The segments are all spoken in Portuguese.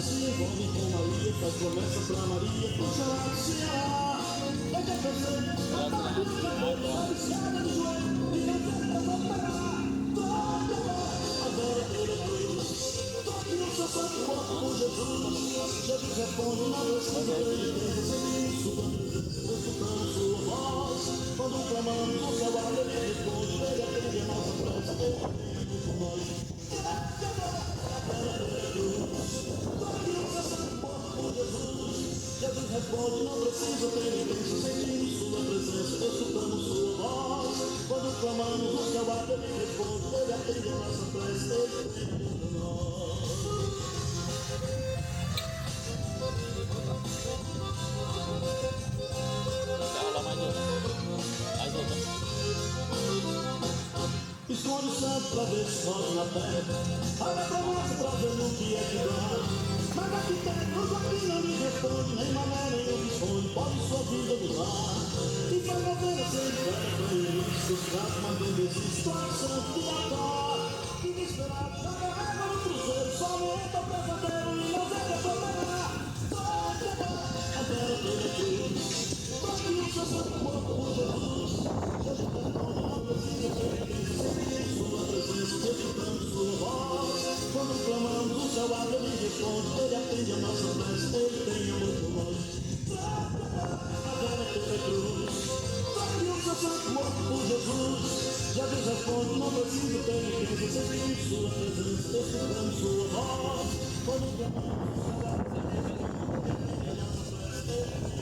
se envolve com Maria, faz promessa pra Maria, pro Ceará do Ceará. Eu já pensei, eu tava no cabelo, a viciada do joelho, e não sei eu vou parar. Agora toda cruz, toque no seu santo corpo com Jesus. Jesus responde, não precisa penitência, sem sua presença, escutando sua voz. Quando clamamos no céu, ele responde, ele atende a nossa prece, ele atende por nós. Jesus responde, não precisa penitência, sentimos sua presença, escutamos sua voz. Quando clamamos no céu, ele responde, ele atende a nossa prece, ele atende por nós. Esconde o santo pra ver se sobe na terra. Abre a promessa pra ver no que é que dá. Mas aqui tem Deus, aqui não me responde. Nem mané, nem eu responde. Pode sua vida mudar. E faz a pena ser fé pra ele. Seus gatos, mas não desiste. Coração de agora. Inesperado, joga água no cruzeiro. Somente o pesadelo e não deve apanhar. Agora toda cruz. Toque o seu santo corpo por Jesus. Jesus responde, não precisa penitência. Sua presença, escutando sua voz. Quando clamamos o céu abre, ele responde, ele atende a nossa prece, ele tem amor por nós. Agora toda cruz, toque o seu santo morto por Jesus. Jesus responde, não precisa penitência, sente sua presença, escutando sua voz. Quando clamamos o céu abre, ele responde, ele atende a nossa prece, ele tem amor por nós.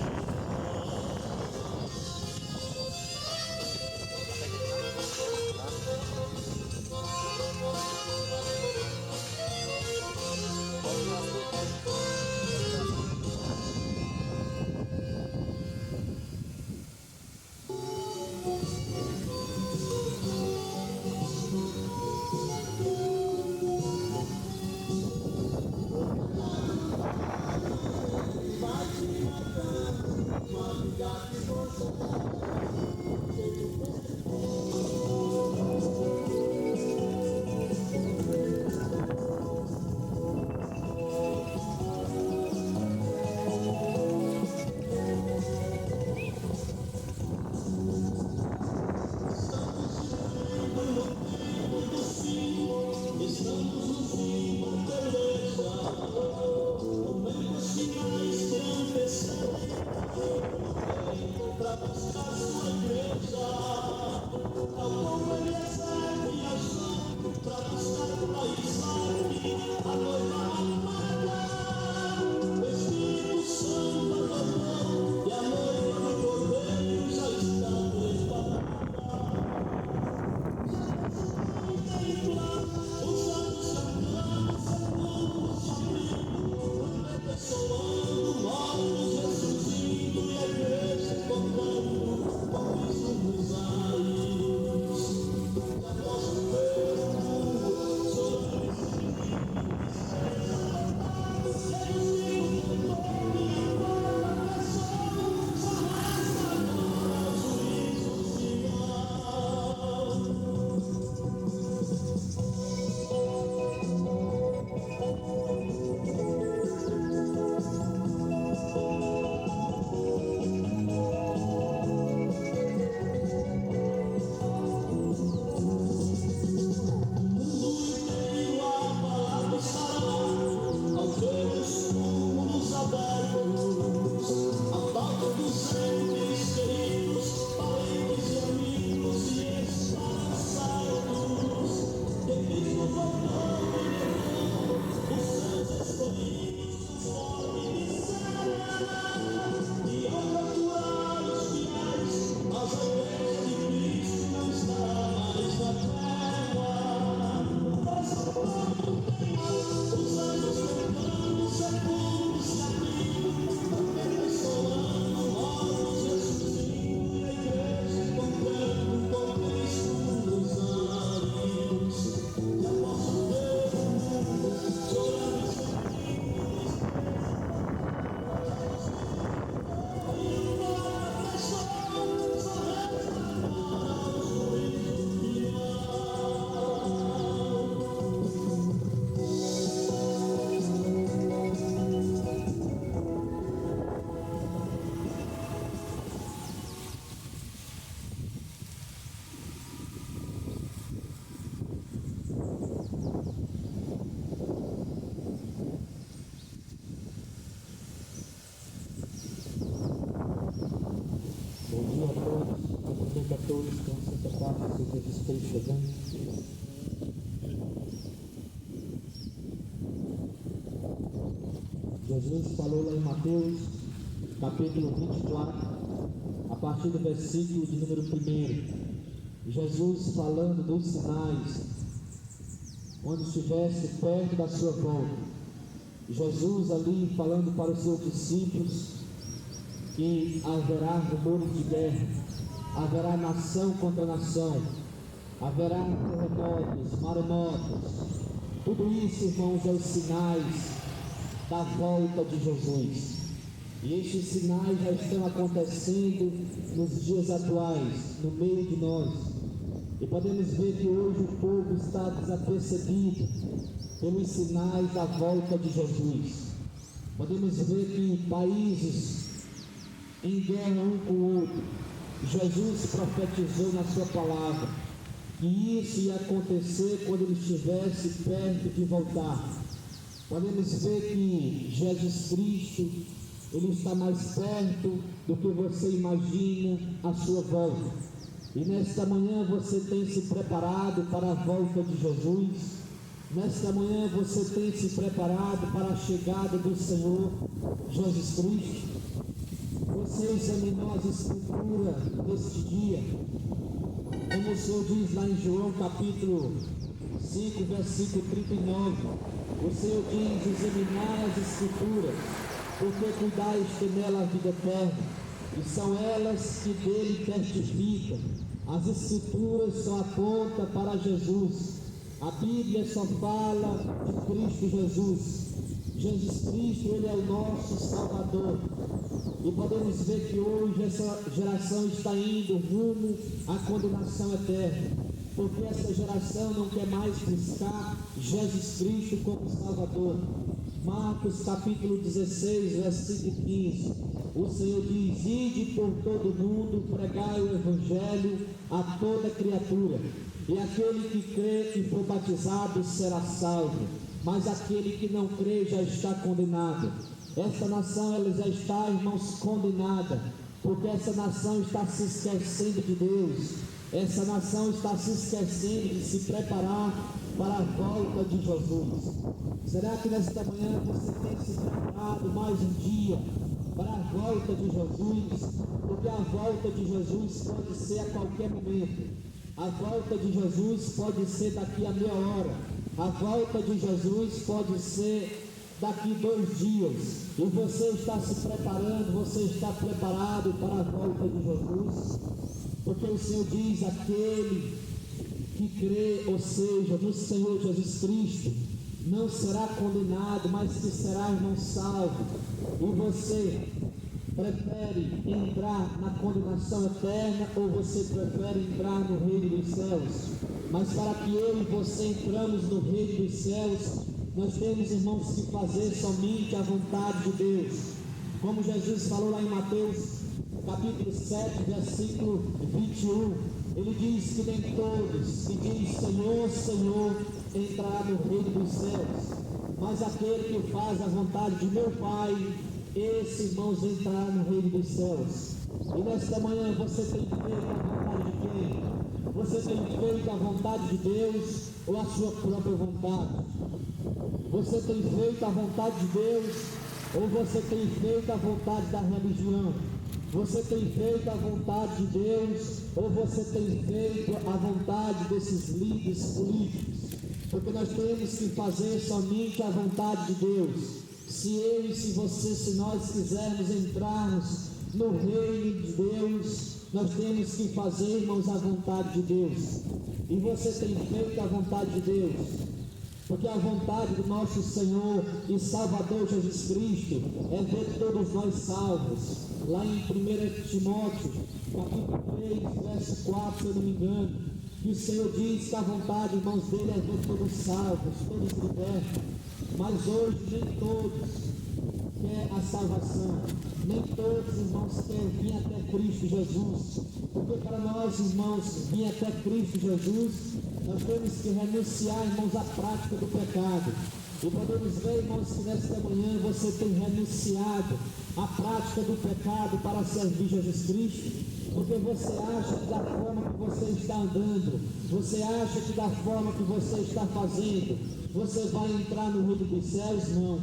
Jesus falou lá em Mateus, capítulo 24, a partir do versículo de número 1. Jesus falando dos sinais, quando estivesse perto da sua volta. Jesus ali falando para os seus discípulos que haverá rumores de guerra, haverá nação contra nação, haverá terremotos, maremotos. Tudo isso, irmãos, é os sinais da volta de Jesus. E estes sinais já estão acontecendo nos dias atuais, no meio de nós. E podemos ver que hoje o povo está desapercebido pelos sinais da volta de Jesus. Podemos ver que países em guerra um com o outro. Jesus profetizou na sua palavra que isso ia acontecer quando ele estivesse perto de voltar. Podemos ver que Jesus Cristo, ele está mais perto do que você imagina à sua volta. E nesta manhã você tem se preparado para a volta de Jesus. Nesta manhã você tem se preparado para a chegada do Senhor Jesus Cristo. Você examinou as escrituras deste dia, como o Senhor diz lá em João capítulo 5, versículo 39. O Senhor diz: examinai as escrituras, porque cuidais ter nela a vida eterna, e são elas que dele testificam. As escrituras só apontam para Jesus. A Bíblia só fala de Cristo Jesus. Jesus Cristo, ele é o nosso Salvador. E podemos ver que hoje essa geração está indo rumo à condenação eterna, porque essa geração não quer mais buscar Jesus Cristo como Salvador. Marcos capítulo 16, versículo 15, o Senhor diz: ide por todo mundo, pregai o Evangelho a toda criatura, e aquele que crê e for batizado será salvo, mas aquele que não crê já está condenado. Essa nação, ela já está, irmãos, condenada, porque essa nação está se esquecendo de Deus. Essa nação está se esquecendo de se preparar para a volta de Jesus. Será que nesta manhã você tem se preparado mais um dia para a volta de Jesus? Porque a volta de Jesus pode ser a qualquer momento. A volta de Jesus pode ser daqui a meia hora. A volta de Jesus pode ser daqui 2 dias. E você está se preparando, você está preparado para a volta de Jesus? Porque o Senhor diz: aquele que crê, ou seja, no Senhor Jesus Cristo, não será condenado, mas que será, irmão, salvo. E você prefere entrar na condenação eterna, ou você prefere entrar no reino dos céus? Mas para que eu e você entramos no reino dos céus, nós temos, irmãos, que fazer somente a vontade de Deus. Como Jesus falou lá em Mateus capítulo 7, versículo 21, ele diz que nem todos que diz Senhor, Senhor, entrará no reino dos céus, mas aquele que faz a vontade de meu Pai, esse, irmãos, entrará no reino dos céus. E nesta manhã você tem feito a vontade de quem? Você tem feito a vontade de Deus ou a sua própria vontade? Você tem feito a vontade de Deus ou você tem feito a vontade da religião? Você tem feito a vontade de Deus ou você tem feito a vontade desses líderes políticos? Porque nós temos que fazer somente a vontade de Deus. Se eu e se você, se nós quisermos entrarmos no reino de Deus, nós temos que fazer, irmãos, a vontade de Deus. E você tem feito a vontade de Deus? Porque a vontade do nosso Senhor e Salvador Jesus Cristo é ver todos nós salvos. Lá em 1 Timóteo, capítulo 3, verso 4, se eu não me engano, que o Senhor diz que a vontade, irmãos, dele é ver todos salvos, todos libertos. Mas hoje nem todos querem a salvação, nem todos, irmãos, querem vir até Cristo Jesus. Porque para nós, irmãos, vir até Cristo Jesus, nós temos que renunciar, irmãos, à prática do pecado. E podemos ver, irmãos, que nesta manhã você tem renunciado à prática do pecado para servir Jesus Cristo. Porque você acha que da forma que você está andando, você acha que da forma que você está fazendo, você vai entrar no reino dos céus? Não.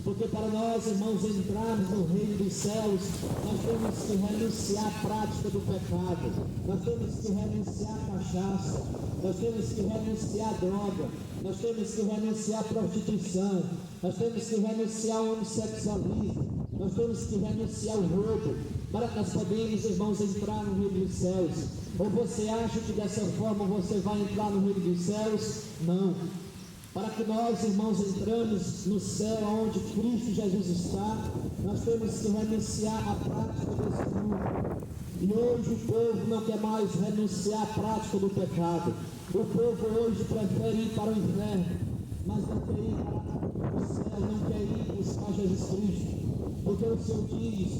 Porque para nós, irmãos, entrarmos no reino dos céus, nós temos que renunciar à prática do pecado, nós temos que renunciar à cachaça, nós temos que renunciar à droga, nós temos que renunciar à prostituição, nós temos que renunciar ao homossexualismo, nós temos que renunciar ao roubo, para que nós podemos, irmãos, entrar no reino dos céus. Ou você acha que dessa forma você vai entrar no reino dos céus? Não. Para que nós, irmãos, entramos no céu onde Cristo Jesus está, nós temos que renunciar à prática desse mundo. E hoje o povo não quer mais renunciar à prática do pecado. O povo hoje prefere ir para o inferno, mas não quer ir para o céu, não quer ir buscar Jesus Cristo. Porque o Senhor diz,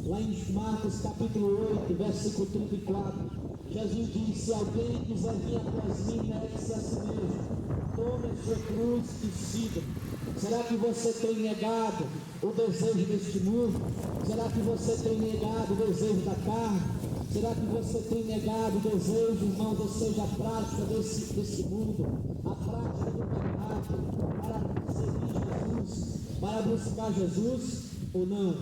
lá em Marcos capítulo 8, versículo 34, Jesus diz: se alguém quiser vir após mim, negue-se a si mesmo, tome a sua cruz e siga. Será que você tem negado o desejo deste mundo? Será que você tem negado o desejo da carne? Será que você tem negado o desejo, irmãos, ou seja, a prática desse mundo, a prática do pecado, para seguir Jesus, para buscar Jesus ou não?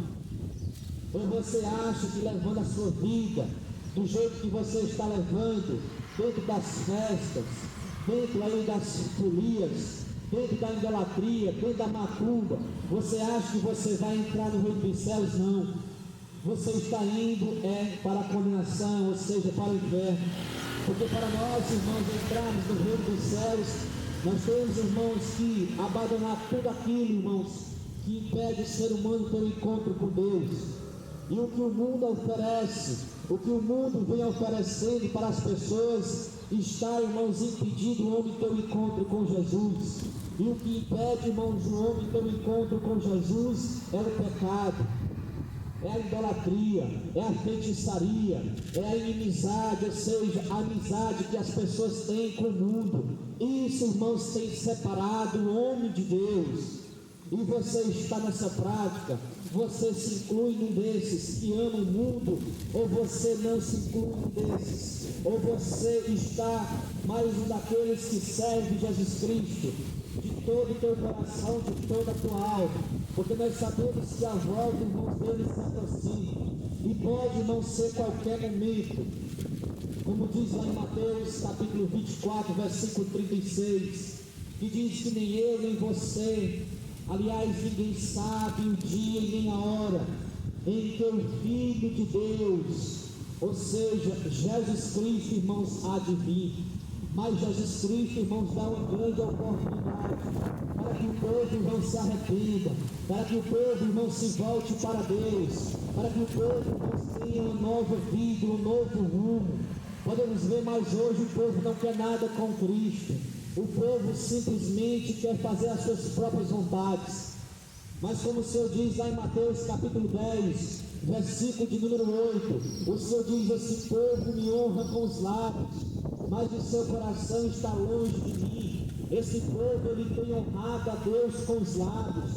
Ou você acha que levando a sua vida do jeito que você está levando, dentro das festas, dentro aí das folias, dentro da idolatria, dentro da macumba, você acha que você vai entrar no reino dos céus? Não. Você está indo para a condenação, ou seja, para o inferno. Porque para nós, irmãos, entrarmos no reino dos céus, nós temos, irmãos, que abandonar tudo aquilo, irmãos, que impede o ser humano ter um encontro com Deus. E o que o mundo oferece, o que o mundo vem oferecendo para as pessoas, está, irmãos, impedindo o homem ter um encontro com Jesus. E o que impede, irmãos, o homem ter um encontro com Jesus é o pecado, é a idolatria, é a feitiçaria, é a inimizade, ou seja, a amizade que as pessoas têm com o mundo. Isso, irmãos, tem separado o homem de Deus. E você está nessa prática, você se inclui num desses que ama o mundo, ou você não se inclui num desses, ou você está mais um daqueles que serve Jesus Cristo, de todo o teu coração, de toda a tua alma, porque nós sabemos que a volta, irmãos, dele se aproxima, e pode não ser qualquer momento, como diz lá em Mateus capítulo 24, versículo 36, que diz que nem eu nem você, aliás, ninguém sabe o dia e nem a hora em que o Filho de Deus, ou seja, Jesus Cristo, irmãos, há de vir. Mas Jesus Cristo, irmãos, dá uma grande oportunidade para que o povo, irmão, se arrependa, para que o povo, irmão, se volte para Deus, para que o povo, irmãos, tenha uma nova vida, um novo rumo. Podemos ver, mas hoje o povo não quer nada com Cristo. O povo simplesmente quer fazer as suas próprias vontades. Mas como o Senhor diz lá em Mateus capítulo 10, versículo de número 8, o Senhor diz: esse povo me honra com os lábios, mas o seu coração está longe de mim. Esse povo, ele tem honrado a Deus com os lábios,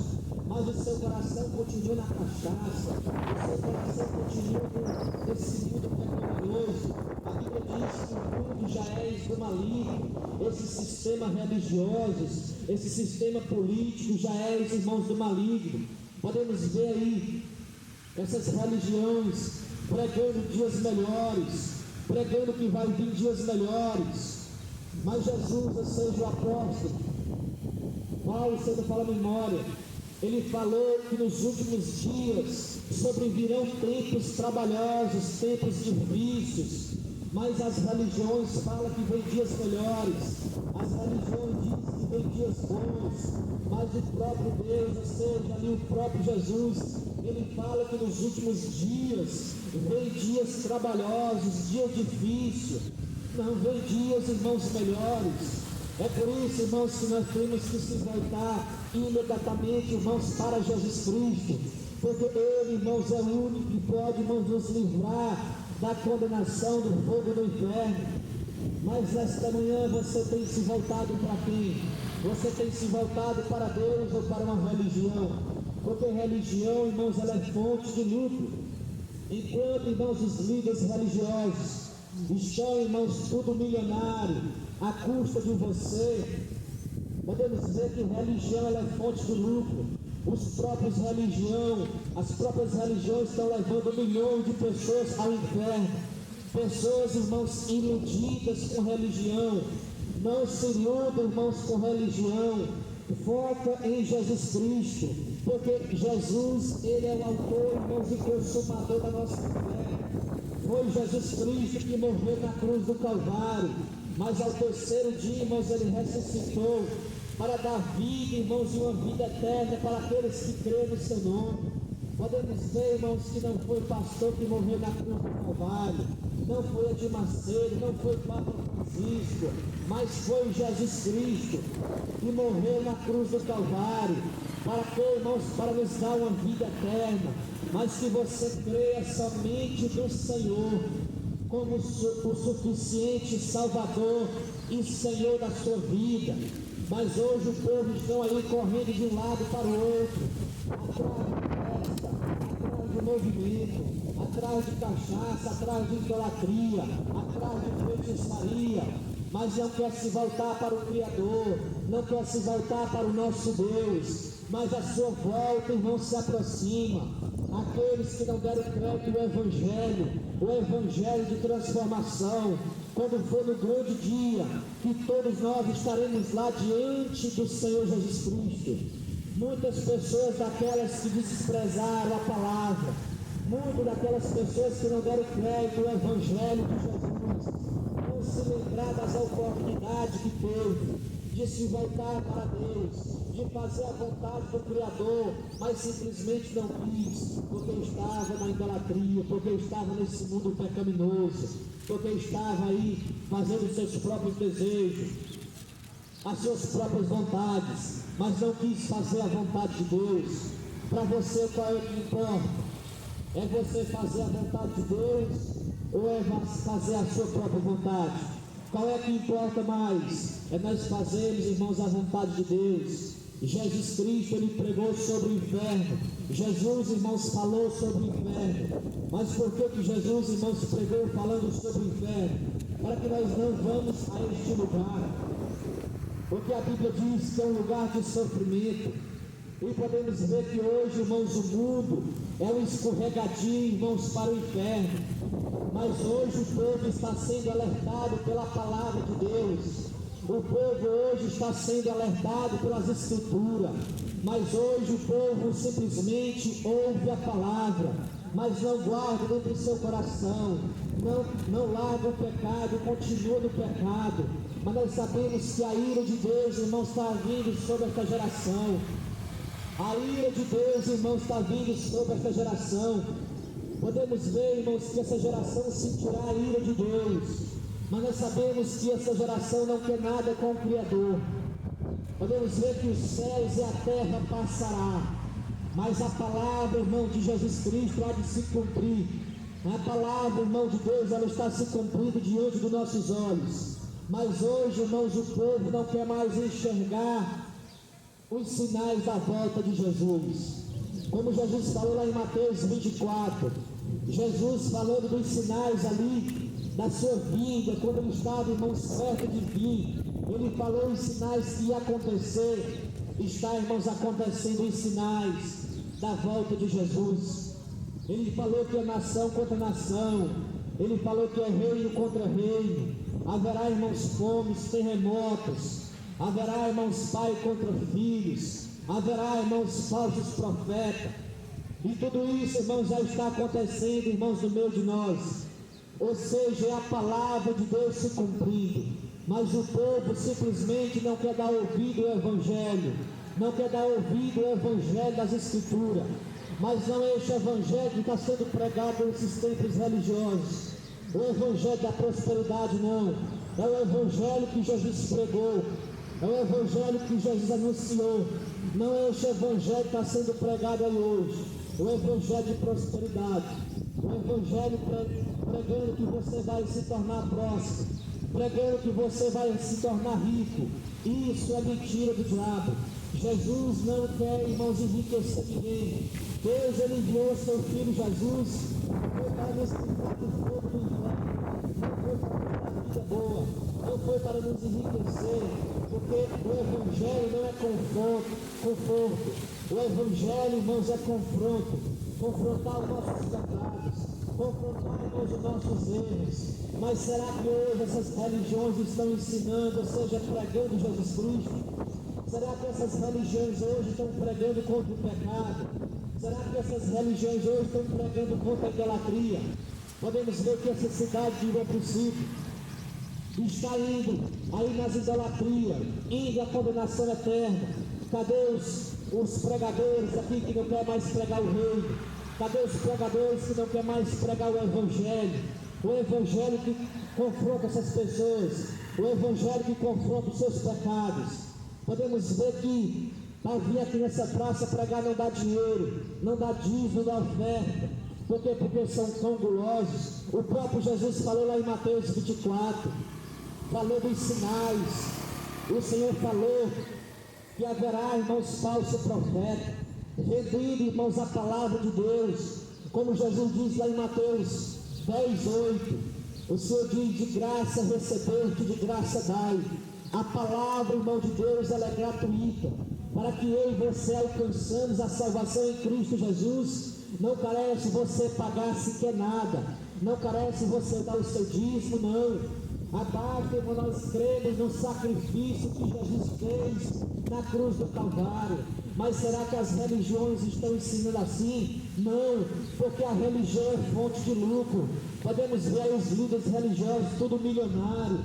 mas o seu coração continua na cachaça, o seu coração continua nesse mundo pecaminoso. A Bíblia diz que o mundo já é do maligno. Esse sistema religioso, esse sistema político já é, irmãos, do maligno. Podemos ver aí essas religiões pregando dias melhores, pregando que vai vir dias melhores. Mas Jesus, ou seja, o apóstolo Paulo, sendo fala a memória, ele falou que nos últimos dias sobrevirão tempos trabalhosos, tempos difíceis. Mas as religiões falam que vem dias melhores, as religiões dizem que vem dias bons, mas o próprio Deus, ou seja, ali o próprio Jesus, ele fala que nos últimos dias vem dias trabalhosos, dias difíceis, não vem dias, irmãos, melhores. É por isso, irmãos, que nós temos que se voltar imediatamente, irmãos, para Jesus Cristo, porque Ele, irmãos, é o único que pode, irmãos, nos livrar da condenação do fogo do inferno. Mas esta manhã você tem se voltado para quem? Você tem se voltado para Deus ou para uma religião? Porque religião, irmãos, ela é fonte de lucro. Enquanto, irmãos, os líderes religiosos estão, irmãos, tudo milionário, à custa de você, Podemos ver que religião ela é fonte de lucro. As próprias religiões estão levando milhões de pessoas ao inferno. Pessoas, irmãos, iludidas com religião. Não se iludam, irmãos, com religião. Foca em Jesus Cristo, porque Jesus, ele é o autor, irmãos, e consumador da nossa fé. Foi Jesus Cristo que morreu na cruz do Calvário, mas ao terceiro dia, irmãos, ele ressuscitou para dar vida, irmãos, e uma vida eterna para aqueles que creem no seu nome. Podemos ver, irmãos, que não foi o pastor que morreu na cruz do Calvário, não foi Edir Macedo, não foi o Papa Francisco, mas foi Jesus Cristo que morreu na cruz do Calvário. Para que, irmãos? Para nos dar uma vida eterna. Mas que você creia somente no Senhor como o suficiente Salvador e Senhor da sua vida. Mas hoje o povo está aí correndo de um lado para o outro, atrás de festa, atrás de movimento, atrás de cachaça, atrás de idolatria, atrás de feitiçaria, mas não quer se voltar para o Criador, não quer se voltar para o nosso Deus. Mas a sua volta, irmão, se aproxima. Aqueles que não deram crédito no o Evangelho de transformação, quando for no grande dia, que todos nós estaremos lá diante do Senhor Jesus Cristo. Muitas pessoas daquelas que desprezaram a palavra, muitas daquelas pessoas que não deram crédito no Evangelho de Jesus, vão se lembrar das oportunidades que teve de se voltar para Deus, de fazer a vontade do Criador, mas simplesmente não quis, porque estava na idolatria, porque estava nesse mundo pecaminoso, porque estava aí fazendo seus próprios desejos, as suas próprias vontades, mas não quis fazer a vontade de Deus. Para você, qual é o que importa? É você fazer a vontade de Deus ou é fazer a sua própria vontade? Qual é que importa mais? É nós fazermos, irmãos, a vontade de Deus. Jesus Cristo, ele pregou sobre o inferno. Jesus, irmãos, falou sobre o inferno. Mas por que Jesus, irmãos, pregou falando sobre o inferno? Para que nós não vamos a este lugar. Porque a Bíblia diz que é um lugar de sofrimento. E podemos ver que hoje, irmãos, o mundo é um escorregadio, irmãos, para o inferno. Mas hoje o povo está sendo alertado pela palavra de Deus. O povo hoje está sendo alertado pelas Escrituras. Mas hoje o povo simplesmente ouve a palavra, mas não guarda dentro do seu coração. Não larga o pecado e continua no pecado. Mas nós sabemos que a ira de Deus, irmãos, está vindo sobre esta geração. A ira de Deus, irmãos, está vindo sobre esta geração. Podemos ver, irmãos, que essa geração sentirá a ira de Deus. Mas nós sabemos que essa geração não quer nada com o Criador. Podemos ver que os céus e a terra passará, mas a palavra, irmão, de Jesus Cristo há de se cumprir. A palavra, irmão, de Deus, ela está se cumprindo diante dos nossos olhos. Mas hoje, irmãos, o povo não quer mais enxergar os sinais da volta de Jesus. Como Jesus falou lá em Mateus 24, Jesus falando dos sinais ali da sua vinda, quando ele estava, irmãos, perto de vir, ele falou os sinais que ia acontecer. Está, irmãos, acontecendo os sinais da volta de Jesus. Ele falou que é nação contra nação, ele falou que é reino contra reino. Haverá, irmãos, fomes, terremotos, haverá, irmãos, pai contra filhos, haverá, irmãos, falsos profetas. E tudo isso, irmãos, já está acontecendo, irmãos, no meio de nós. Ou seja, é a palavra de Deus se cumprindo. Mas o povo simplesmente não quer dar ouvido ao Evangelho, não quer dar ouvido ao Evangelho das Escrituras. Mas não é este Evangelho que está sendo pregado nesses templos religiosos, o Evangelho da prosperidade, não. É o Evangelho que Jesus pregou, é o Evangelho que Jesus anunciou. Não é este Evangelho que está sendo pregado aí hoje, o Evangelho de prosperidade, o Evangelho pregando que você vai se tornar próspero, pregando que você vai se tornar rico. Isso é mentira do diabo. Jesus não quer, irmãos, enriquecer ninguém. Deus, ele enviou seu Filho Jesus para nos livrar do fogo do inferno. não foi para nos dar vida boa, não foi para nos enriquecer, porque o Evangelho não é conforto. O Evangelho, irmãos, é confronto. Confrontar os nossos pecados, confrontar, irmãos, os nossos erros. Mas será que hoje essas religiões estão ensinando, ou seja, pregando Jesus Cristo? Será que essas religiões hoje estão pregando contra o pecado? Será que essas religiões hoje estão pregando contra a idolatria? Podemos ver que essa cidade de Rio Princípio está indo aí nas idolatrias, indo à condenação eterna. Cadê os pregadores aqui que não quer mais pregar o reino? Cadê os pregadores que não quer mais pregar o Evangelho? O Evangelho que confronta essas pessoas, o Evangelho que confronta os seus pecados. Podemos ver que para vir aqui nessa praça pregar não dá dinheiro, não dá dízimo, não dá oferta. Por quê? Porque são tão gulosos. O próprio Jesus falou lá em Mateus 24, falou dos sinais. O Senhor falou que haverá, irmãos, falso profeta, vendendo, irmãos, a palavra de Deus, como Jesus diz lá em Mateus 10:8. O Senhor diz: de graça recebeste, de graça dai. A palavra, irmão de Deus, ela é gratuita, para que eu e você alcançamos a salvação em Cristo Jesus. Não carece você pagar sequer nada, não carece você dar o seu dízimo, não. Abaixo, irmão, nós cremos no sacrifício que Jesus fez na cruz do Calvário. Mas será que as religiões estão ensinando assim? Não, porque a religião é fonte de lucro. Podemos ver aí os líderes religiosos, tudo milionário,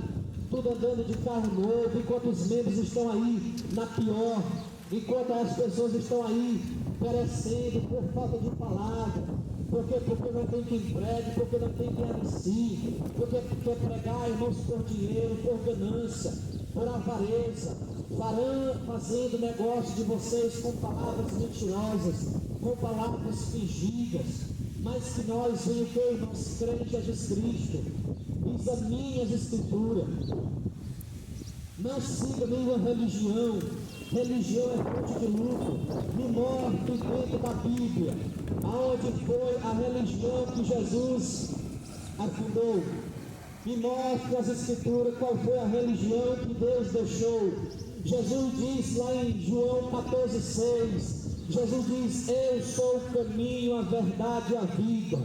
tudo andando de carro novo, enquanto os membros estão aí na pior, enquanto as pessoas estão aí perecendo por falta de palavra. Porque não tem quem pregue, porque não tem quem anuncie, porque quer pregar, irmãos, por dinheiro, por ganância, por avareza, fazendo negócio de vocês com palavras mentirosas, com palavras fingidas. Mas que nós, venham que, irmãos, crentes em Jesus Cristo, examine as Escrituras, não siga nenhuma religião. Religião é fonte de lucro. Me mostre dentro da Bíblia aonde foi a religião que Jesus afundou. Me mostre as Escrituras qual foi a religião que Deus deixou. Jesus diz lá em João 14:6, Jesus diz: eu sou o caminho, a verdade e a vida.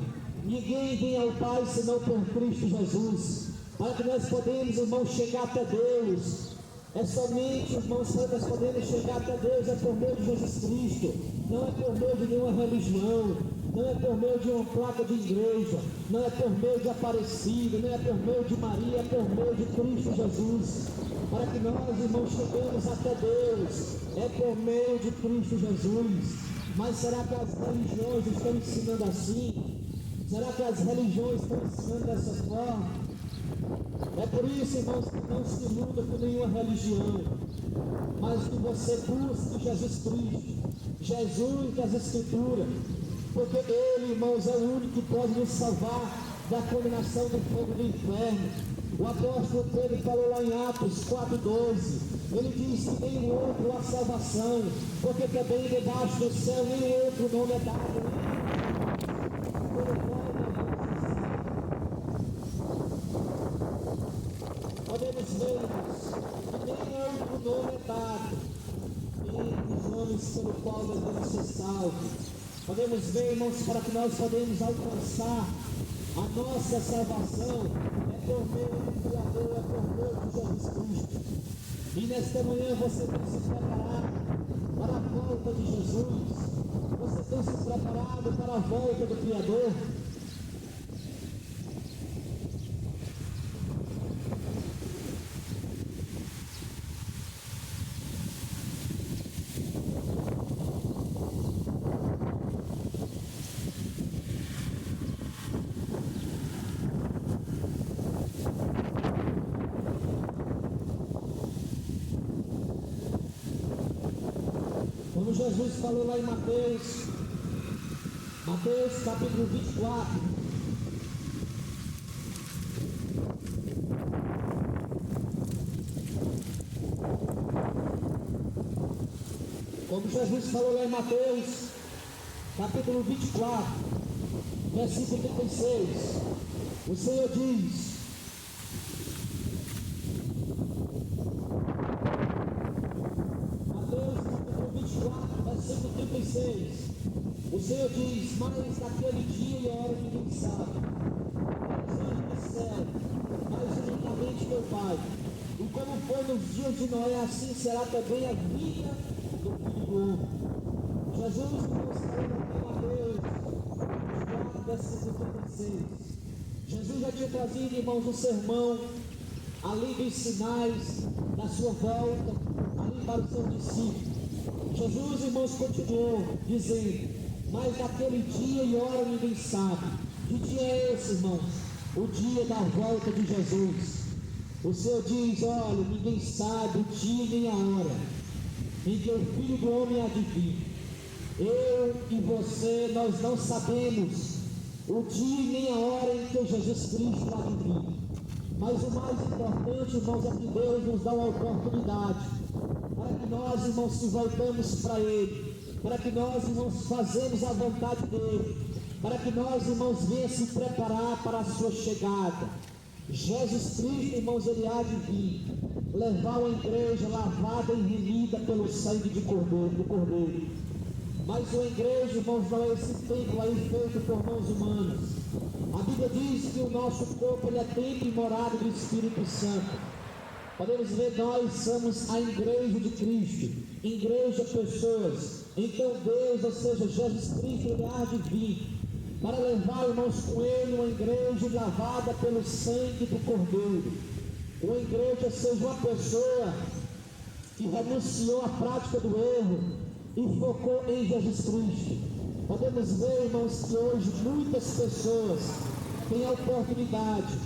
Ninguém vem ao Pai senão por Cristo Jesus. Para que nós podemos, irmãos, chegar até Deus, é somente, irmãos, que nós podemos chegar até Deus é por meio de Jesus Cristo. Não é por meio de nenhuma religião, não é por meio de uma placa de igreja, não é por meio de Aparecida, não é por meio de Maria, é por meio de Cristo Jesus. Para que nós, irmãos, cheguemos até Deus, é por meio de Cristo Jesus. Mas será que as religiões estão ensinando assim? Será que as religiões estão ensinando dessa forma? É por isso, irmãos, que não se iluda com nenhuma religião, mas que você busque Jesus Cristo, Jesus das Escrituras, porque Ele, irmãos, é o único que pode nos salvar da condenação do fogo do inferno. O apóstolo Pedro falou lá em Atos 4:12, ele diz que nenhum outro há salvação, porque também debaixo do céu nenhum outro nome é dado. Podemos ver, irmãos, que nem outro nome é dado entre os homens pelo qual devemos ser salvos. Podemos ver, irmãos, para que nós podemos alcançar a nossa salvação, é por meio do Criador, é por meio de Jesus Cristo. E nesta manhã você tem se preparado para a volta de Jesus? Você tem se preparado para a volta do Criador? Como Jesus falou lá em Mateus capítulo 24, como Jesus falou lá em Mateus capítulo 24, versículo 36, o Senhor diz: 36, o Senhor diz: mas naquele dia e hora ninguém sabe, os anjos do céu, mas unicamente meu Pai. E como foi nos dias de Noé, assim será também a vinda do Filho do Homem. Jesus nos falando aqui em Mateus 4, versículo 36. Jesus já tinha trazido, irmãos, um sermão ali dos sinais da sua volta, ali para os seus discípulos. Jesus, irmãos, continuou dizendo: mas naquele dia e hora ninguém sabe. Que dia é esse, irmãos? O dia da volta de Jesus. O Senhor diz: olha, ninguém sabe o dia nem a hora em que o Filho do Homem há de vir. Eu e você, nós não sabemos o dia nem a hora em que Jesus Cristo há de vir. Mas o mais importante, irmãos, é que Deus nos dá uma oportunidade para que nós, irmãos, se voltamos para Ele, para que nós, irmãos, fazemos a vontade dEle, para que nós, irmãos, venhamos se preparar para a sua chegada. Jesus Cristo, irmãos, Ele há de vir levar uma igreja lavada e remida pelo sangue do Cordeiro. Mas uma igreja, irmãos, não é esse templo aí feito por mãos humanas. A Bíblia diz que o nosso corpo ele é templo e morada do Espírito Santo. Podemos ver, nós somos a igreja de Cristo, igreja pessoas. Então Deus, ou seja, Jesus Cristo, ele há de vir para levar, irmãos, com ele uma igreja lavada pelo sangue do Cordeiro. Uma igreja, seja uma pessoa que renunciou à prática do erro e focou em Jesus Cristo. Podemos ver, irmãos, que hoje muitas pessoas têm a oportunidade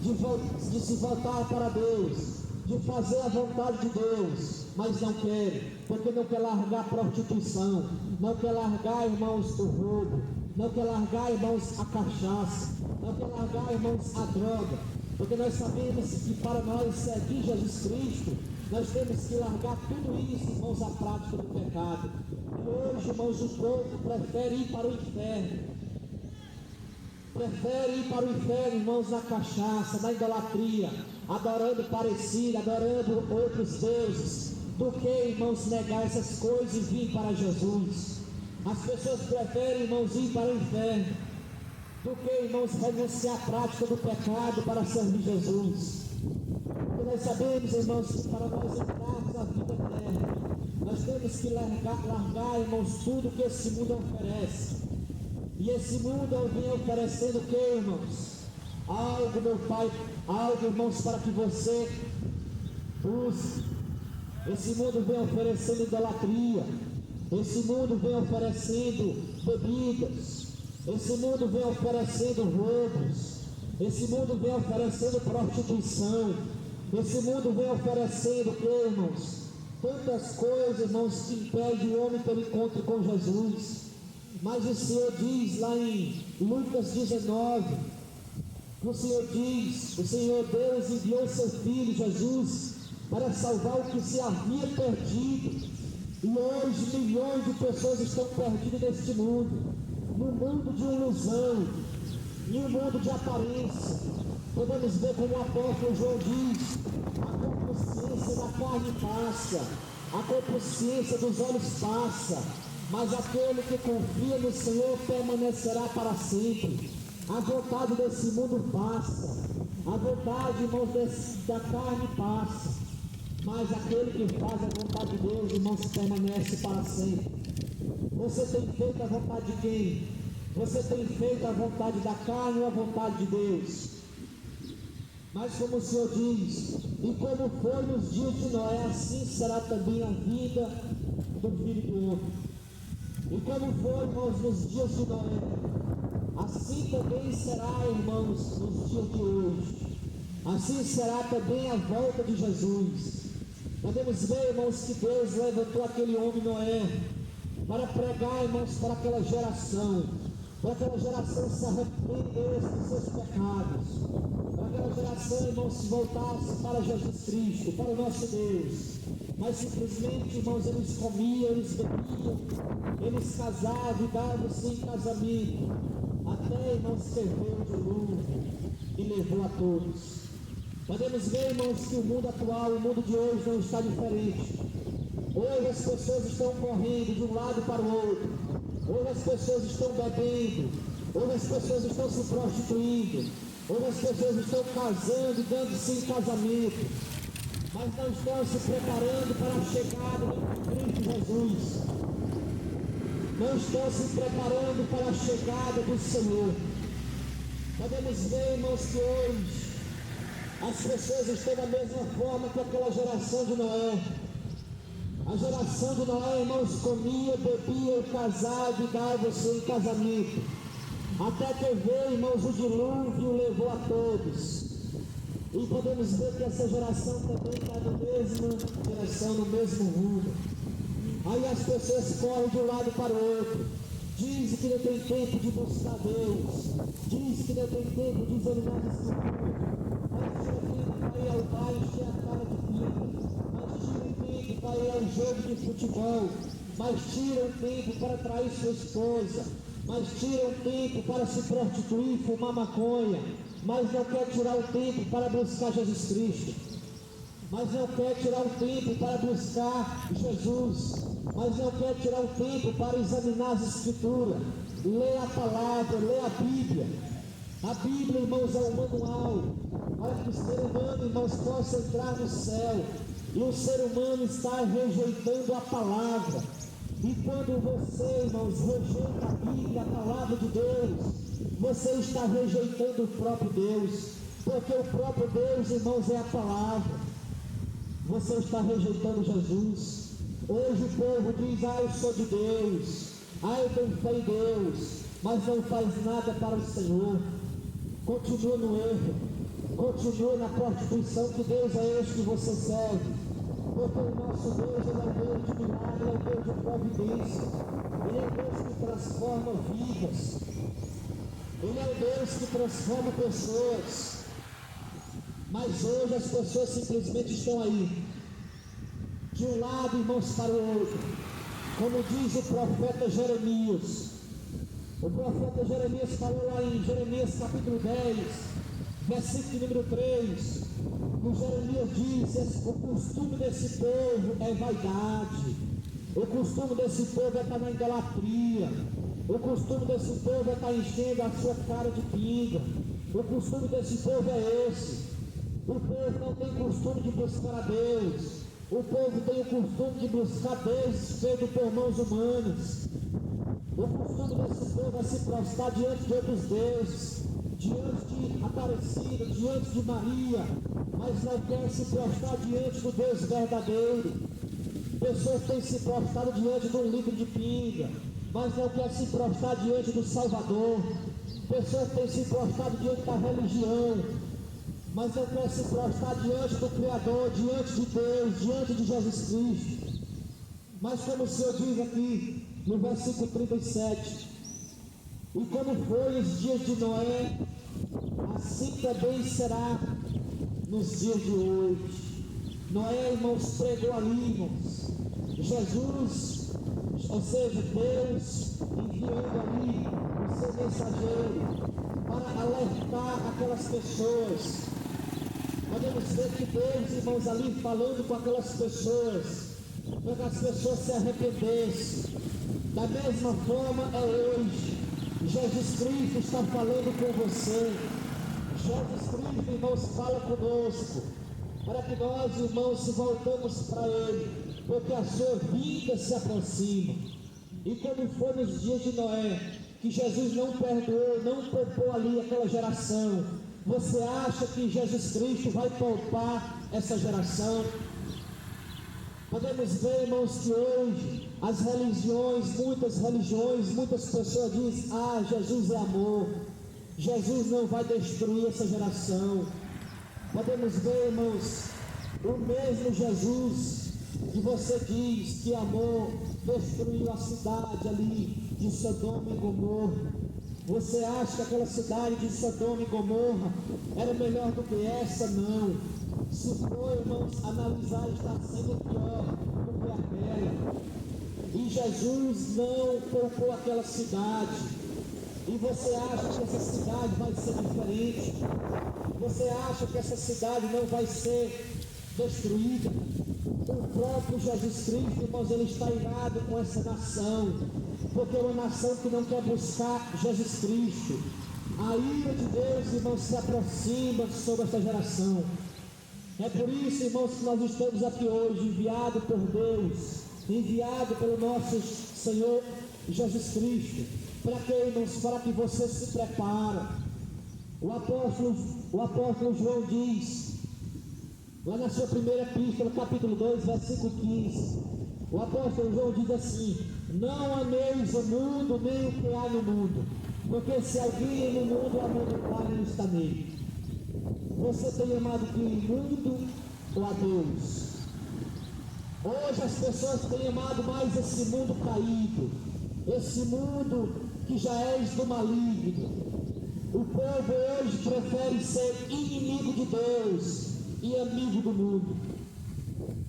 de se voltar para Deus, de fazer a vontade de Deus, mas não querem, porque não quer largar a prostituição, não quer largar, irmãos, o roubo, não quer largar, irmãos, a cachaça, não quer largar, irmãos, a droga, porque nós sabemos que para nós seguir Jesus Cristo, nós temos que largar tudo isso, irmãos, a prática do pecado. E hoje, irmãos, o povo prefere ir para o inferno. Prefere ir para o inferno, irmãos, na cachaça, na idolatria, adorando parecido, adorando outros deuses, do que, irmãos, negar essas coisas e vir para Jesus. As pessoas preferem, irmãos, ir para o inferno, do que, irmãos, renunciar à prática do pecado para servir Jesus. Porque nós sabemos, irmãos, que para nós entrarmos na vida eterna, nós temos que largar, irmãos, tudo que esse mundo oferece. E esse mundo vem oferecendo o que, irmãos? Algo, meu Pai, algo, irmãos, para que você busque. Esse mundo vem oferecendo idolatria. Esse mundo vem oferecendo bebidas. Esse mundo vem oferecendo roubos. Esse mundo vem oferecendo prostituição. Esse mundo vem oferecendo o que, irmãos? Tantas coisas, irmãos, que impedem o homem pelo encontro com Jesus. Mas o Senhor diz lá em Lucas 19, o Senhor diz: o Senhor Deus enviou seu Filho Jesus para salvar o que se havia perdido. E hoje milhões de pessoas estão perdidas neste mundo, num mundo de ilusão, em um mundo de aparência. Podemos ver como o apóstolo João diz: a consciência da carne passa, a consciência dos olhos passa, mas aquele que confia no Senhor permanecerá para sempre. A vontade desse mundo passa, a vontade, irmãos, da carne passa, mas aquele que faz a vontade de Deus, irmãos, permanece para sempre. Você tem feito a vontade de quem? Você tem feito a vontade da carne ou a vontade de Deus? Mas como o Senhor diz, e como foi nos dias de Noé, assim será também a vida do Filho do Homem. E como foi, irmãos, nos dias de Noé, assim também será, irmãos, nos dias de hoje. Assim será também a volta de Jesus. Podemos ver, irmãos, que Deus levantou aquele homem Noé para pregar, irmãos, para aquela geração se arrependesse dos seus pecados, para aquela geração, irmãos, se voltasse para Jesus Cristo, para o nosso Deus. Mas simplesmente, irmãos, eles comiam, eles bebiam, eles casavam e davam-se em casamento, até, irmãos, que veio o dilúvio e levou a todos. Podemos ver, irmãos, que o mundo atual, o mundo de hoje não está diferente. Hoje as pessoas estão correndo de um lado para o outro, Hoje as pessoas estão bebendo, hoje as pessoas estão se prostituindo, hoje as pessoas estão casando, dando-se em casamento, mas não estão se preparando para a chegada de Cristo Jesus. Não estão se preparando para a chegada do Senhor. Podemos ver, irmãos, que hoje as pessoas estão da mesma forma que aquela geração de Noé. A geração de Noé, irmãos, comia, bebia, casava e dava-se em casamento. Até que veio, irmãos, o dilúvio levou a todos. E podemos ver que essa geração também está na mesma direção, no mesmo rumo. Aí as pessoas correm de um lado para o outro. Dizem que não tem tempo de buscar Deus. Dizem que não tem tempo de examinar a Escritura. Mas tira tempo para ir ao bar e encher a cara de pinga. Mas tira tempo para ir ao jogo de futebol. Mas tiram tempo para trair sua esposa. Mas tiram tempo para se prostituir, fumar maconha. Mas não quer tirar o tempo para buscar Jesus Cristo. Mas não quer tirar o tempo para buscar Jesus. Mas não quer tirar o tempo para examinar as Escrituras. Ler a palavra, ler a Bíblia. A Bíblia, irmãos, é um manual para que o ser humano, irmãos, possa entrar no céu. E o ser humano está rejeitando a palavra. E quando você, irmãos, rejeita a Bíblia, a palavra de Deus, você está rejeitando o próprio Deus. Porque o próprio Deus, irmãos, é a palavra. Você está rejeitando Jesus. Hoje o povo diz: ah, eu sou de Deus, ah, eu tenho fé em Deus, mas não faz nada para o Senhor. Continua no erro, continua na prostituição. Que Deus é este que você serve? Porque o nosso Deus, Ele é o Deus de milagre, Ele é o Deus de providência, Ele é o Deus que transforma vidas, Ele é o Deus que transforma pessoas. Mas hoje as pessoas simplesmente estão aí, de um lado, irmãos, para o outro. Como diz o profeta Jeremias. O profeta Jeremias falou lá em Jeremias capítulo 10, versículo número 3. O Jeremias diz: o costume desse povo é vaidade. O costume desse povo é estar na idolatria. O costume desse povo é estar enchendo a sua cara de pinga. O costume desse povo é esse. O povo não tem costume de buscar a Deus. O povo tem o costume de buscar Deus feito por mãos humanas. O costume desse povo é se prostrar diante de outros deuses, diante de Aparecida, diante de Maria, mas não quer se prostrar diante do Deus verdadeiro. Pessoas têm se prostrado diante de um litro de pinga, mas não quer se prostrar diante do Salvador. Pessoas têm se prostrado diante da religião, mas não quer se prostrar diante do Criador, diante de Deus, diante de Jesus Cristo. Mas como o Senhor diz aqui no versículo 37, e como foi os dias de Noé, assim também será nos dias de hoje. Noé, irmãos, pregou ali, irmãos, Jesus, ou seja, Deus enviando ali o seu mensageiro para alertar aquelas pessoas. Podemos ver que Deus, irmãos, ali falando com aquelas pessoas, para que as pessoas se arrependessem. Da mesma forma é hoje. Jesus Cristo está falando com você. Jesus Cristo, irmãos, fala conosco, para que nós, irmãos, se voltamos para Ele, porque a sua vida se aproxima. E como foi nos dias de Noé, que Jesus não perdoou, não poupou ali aquela geração, você acha que Jesus Cristo vai poupar essa geração? Podemos ver, irmãos, que hoje as religiões, muitas pessoas dizem: ah, Jesus é amor, Jesus não vai destruir essa geração. Podemos ver, irmãos, o mesmo Jesus que você diz que amou, destruiu a cidade ali de Sodoma e Gomorra. Você acha que aquela cidade de Sodoma e Gomorra era melhor do que essa? Não. Se for, irmãos, analisar, está sendo pior do que aquela. E Jesus não poupou aquela cidade. E você acha que essa cidade vai ser diferente? Você acha que essa cidade não vai ser destruída? O próprio Jesus Cristo, irmãos, ele está irado com essa nação, porque é uma nação que não quer buscar Jesus Cristo. A ira de Deus, irmãos, se aproxima sobre esta geração. É por isso, irmãos, que nós estamos aqui hoje, enviado por Deus, enviado pelo nosso Senhor Jesus Cristo. Para que, irmãos? Para que você se prepare. O apóstolo João diz, lá na sua primeira epístola, capítulo 2, versículo 15, o apóstolo João diz assim: não ameis o mundo, nem o que há no mundo, porque se alguém no mundo amou o Pai, não está nele. Você tem amado que o mundo ou a Deus? Hoje as pessoas têm amado mais esse mundo caído, esse mundo que já é do maligno. O povo hoje prefere ser inimigo de Deus e amigo do mundo.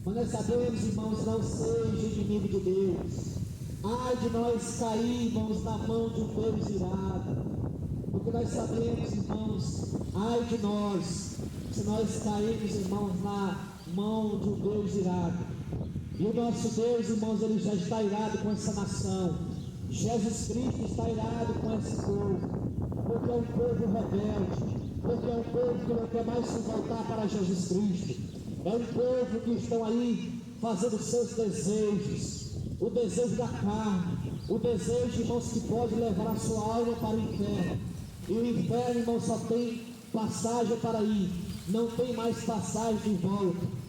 Mas nós sabemos, irmãos, não seja inimigo de Deus. Ai de nós cairmos na mão de um Deus irado. Porque nós sabemos, irmãos, ai de nós, se nós cairmos, irmãos, na mão de um Deus irado. E o nosso Deus, irmãos, ele já está irado com essa nação. Jesus Cristo está irado com esse povo, porque é um povo rebelde, porque é um povo que não quer mais se voltar para Jesus Cristo. É um povo que estão aí fazendo seus desejos, o desejo da carne, o desejo, irmãos, que pode levar a sua alma para o inferno. E o inferno, irmãos, só tem passagem para ir, não tem mais passagem de volta.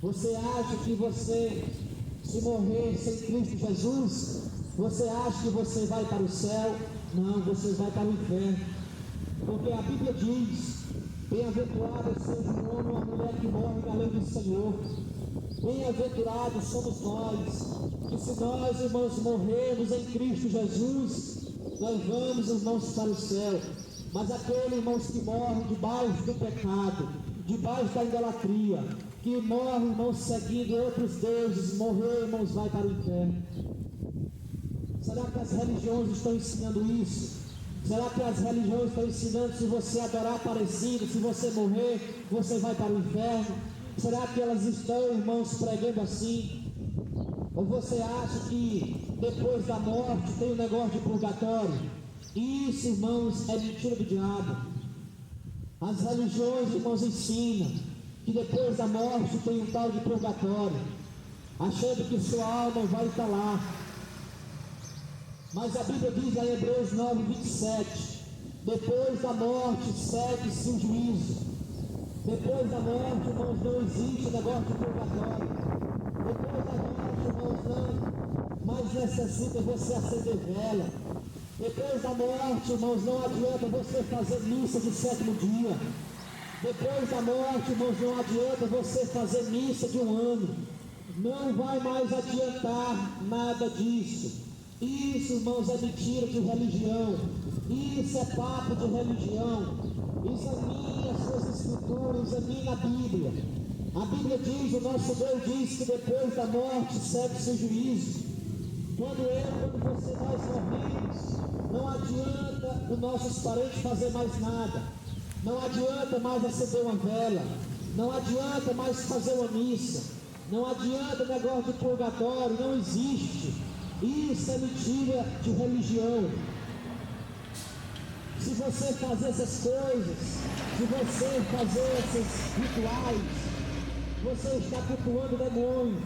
Você acha que você, se morrer sem Cristo Jesus, você acha que você vai para o céu? Não, você vai para o inferno. Porque a Bíblia diz: bem-aventurado seja o homem ou a mulher que morre na lei do Senhor. Bem-aventurados somos nós, que se nós, irmãos, morrermos em Cristo Jesus, nós vamos, irmãos, para o céu. Mas aquele, irmãos, que morre debaixo do pecado, debaixo da idolatria, que morre, irmãos, seguindo outros deuses, morrer, irmãos, vai para o inferno. Será que as religiões estão ensinando isso? Será que as religiões estão ensinando, se você adorar parecido, se você morrer, você vai para o inferno? Será que elas estão, irmãos, pregando assim? Ou você acha que depois da morte tem um negócio de purgatório? Isso, irmãos, é mentira do diabo. As religiões, irmãos, ensinam que depois da morte tem um tal de purgatório, achando que sua alma vai estar lá. Mas a Bíblia diz em Hebreus 9, 27, depois da morte segue-se o juízo. Depois da morte, irmãos, não existe negócio de purgatório. Depois da morte, irmãos, não mais necessita você acender vela. Depois da morte, irmãos, não adianta você fazer missa de sétimo dia. Depois da morte, irmãos, não adianta você fazer missa de um ano. Não vai mais adiantar nada disso. Isso, irmãos, é mentira de religião. Isso é papo de religião. Examine as suas escrituras, examine a Bíblia. A Bíblia diz, o nosso Deus diz que depois da morte segue-se o juízo. Quando você, nós morremos, não adianta os nossos parentes fazer mais nada. Não adianta mais acender uma vela. Não adianta mais fazer uma missa. Não adianta negócio de purgatório, não existe. Isso é mentira de religião. Se você fazer essas coisas, se você fazer esses rituais, você está cultuando demônios.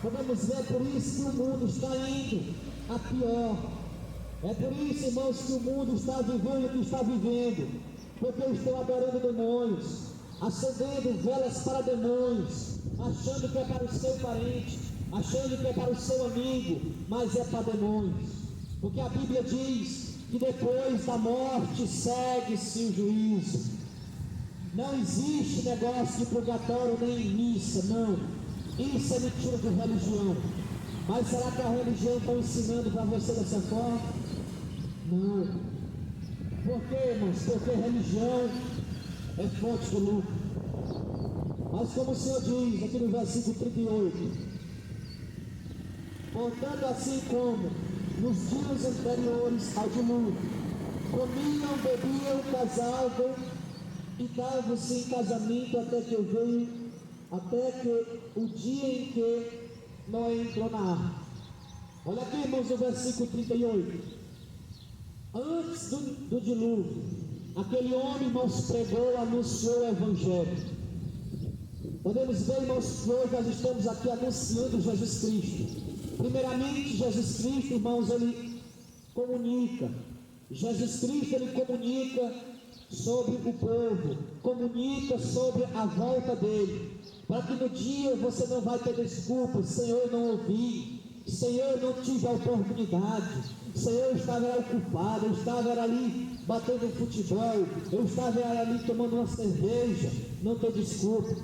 Podemos ver por isso que o mundo está indo a pior. É por isso, irmãos, que o mundo está vivendo o que está vivendo. Porque estão adorando demônios, acendendo velas para demônios, achando que é para o seu parente, achando que é para o seu amigo, mas é para demônios. Porque a Bíblia diz que depois da morte segue-se o juízo. Não existe negócio de purgatório nem missa, não. Isso é mentira de religião. Mas será que a religião está ensinando para você dessa forma? Não. Por quê, irmãos? Porque religião é fonte do lucro. Mas como o Senhor diz aqui no versículo 38, portanto, assim como nos dias anteriores ao dilúvio, comiam, bebiam, casavam e davam-se em casamento até que eu venha até que o dia em que Noé entrou na arca. Olha aqui, irmãos, o versículo 38. Antes do dilúvio, aquele homem, irmãos, pregou, anunciou o Evangelho. Podemos ver, irmãos, que hoje nós estamos aqui anunciando Jesus Cristo. Primeiramente, Jesus Cristo, irmãos, ele comunica. Jesus Cristo, ele comunica sobre o povo, comunica sobre a volta dele, para que no dia você não vai ter desculpa: Senhor, eu não ouvi, Senhor, eu não tive a oportunidade, Senhor, eu estava ocupado, eu estava ali batendo futebol, eu estava ali tomando uma cerveja. Não tem desculpa.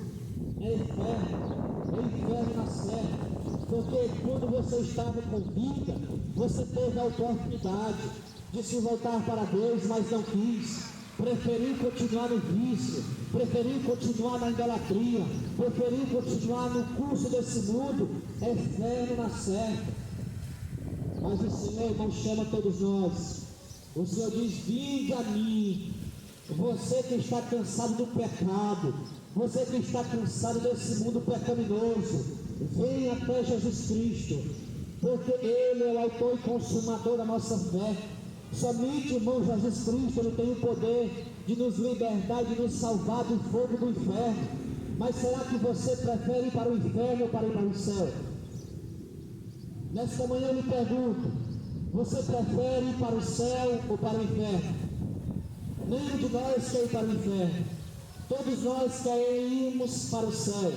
É inferno na certa. Porque quando você estava com vida, você teve a oportunidade de se voltar para Deus, mas não quis. Preferiu continuar no vício, preferiu continuar na idolatria, preferiu continuar no curso desse mundo. É inferno na certa. Mas o Senhor, irmão, chama todos nós. O Senhor diz: vinde a mim, você que está cansado do pecado, você que está cansado desse mundo pecaminoso, venha até Jesus Cristo, porque Ele é o autor e consumador da nossa fé. Somente, irmão, Jesus Cristo, Ele tem o poder de nos libertar e de nos salvar do fogo do inferno. Mas será que você prefere ir para o inferno ou para ir para o céu? Nesta manhã eu lhe pergunto: você prefere ir para o céu ou para o inferno? Nenhum de nós quer ir para o inferno. Todos nós queremos para o céu.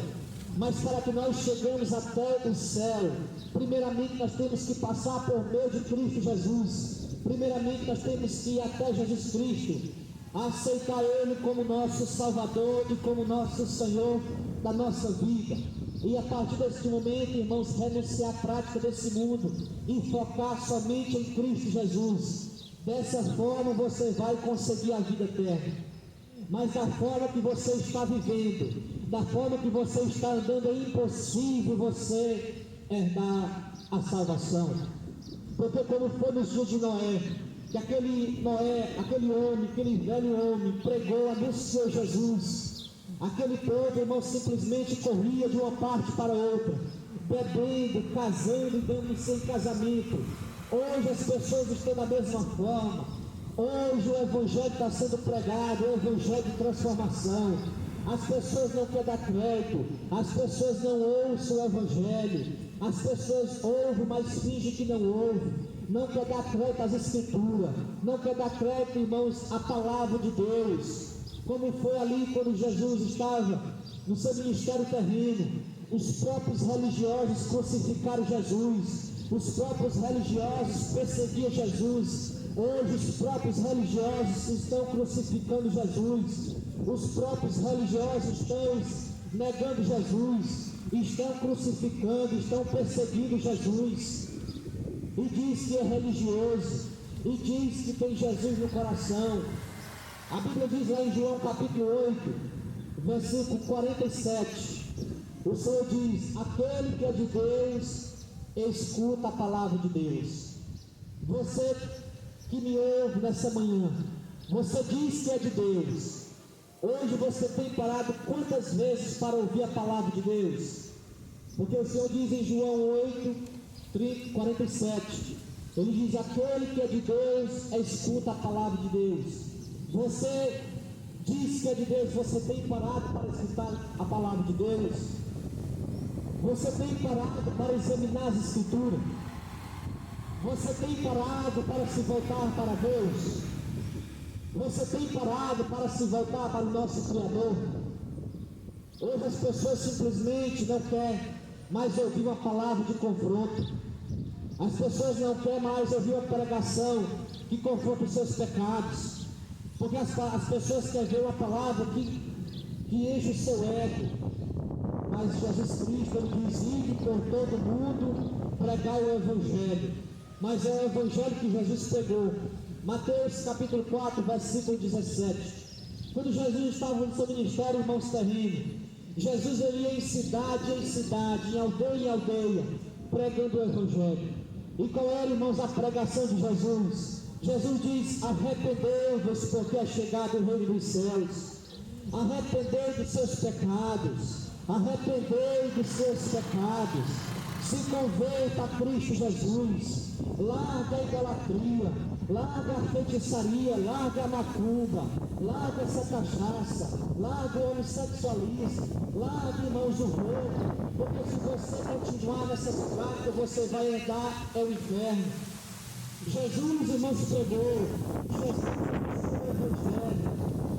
Mas para que nós cheguemos até o céu, primeiramente nós temos que passar por meio de Cristo Jesus. Primeiramente nós temos que ir até Jesus Cristo, aceitar Ele como nosso Salvador e como nosso Senhor da nossa vida. E a partir desse momento, irmãos, renunciar à prática desse mundo e focar somente em Cristo Jesus. Dessa forma você vai conseguir a vida eterna. Mas da forma que você está vivendo, da forma que você está andando, é impossível você herdar a salvação. Porque como foi nos dias de Noé, que aquele Noé, aquele homem, aquele velho homem pregou, anunciou Jesus. Aquele povo, irmão, simplesmente corria de uma parte para outra, bebendo, casando e dando-se em casamento. Hoje as pessoas estão da mesma forma. Hoje o Evangelho está sendo pregado, o Evangelho de transformação. As pessoas não querem dar crédito, as pessoas não ouçam o Evangelho, as pessoas ouvem, mas fingem que não ouvem. Não quer dar crédito às Escrituras, não quer dar crédito, irmãos, à palavra de Deus. Como foi ali quando Jesus estava no seu ministério terreno, os próprios religiosos crucificaram Jesus, os próprios religiosos perseguiam Jesus. Hoje os próprios religiosos estão crucificando Jesus, os próprios religiosos estão negando Jesus, estão crucificando, estão perseguindo Jesus, e diz que é religioso, e diz que tem Jesus no coração. A Bíblia diz lá em João capítulo 8, versículo 47, o Senhor diz: aquele que é de Deus, escuta a palavra de Deus. Você que me ouve nessa manhã, você diz que é de Deus. Hoje você tem parado quantas vezes para ouvir a palavra de Deus? Porque o Senhor diz em João 8, 47, Ele diz: aquele que é de Deus, escuta a palavra de Deus. Você diz que é de Deus, você tem parado para escutar a palavra de Deus? Você tem parado para examinar as Escrituras? Você tem parado para se voltar para Deus? Você tem parado para se voltar para o nosso Criador? Hoje as pessoas simplesmente não querem mais ouvir uma palavra de confronto. As pessoas não querem mais ouvir uma pregação que confronta os seus pecados. Porque as pessoas querem ver uma palavra que enche o seu ego. Mas Jesus Cristo, Ele diz: ide por todo mundo pregar o Evangelho. Mas é o Evangelho que Jesus pregou. Mateus capítulo 4, versículo 17. Quando Jesus estava no seu ministério, irmãos terrenos, Jesus ia em cidade, em aldeia, pregando o Evangelho. E qual era, irmãos, a pregação de Jesus? Jesus diz: arrependei-vos, porque é chegado o reino dos céus. Arrependei dos seus pecados. Arrependei dos seus pecados, se converta a Cristo Jesus, larga a idolatria, larga a feitiçaria, larga a macumba, larga essa cachaça, larga o homossexualismo, larga, irmãos, o roubo, porque se você continuar nessas práticas, você vai andar ao inferno. Jesus, irmãos, pregou, Jesus ensinou o Evangelho,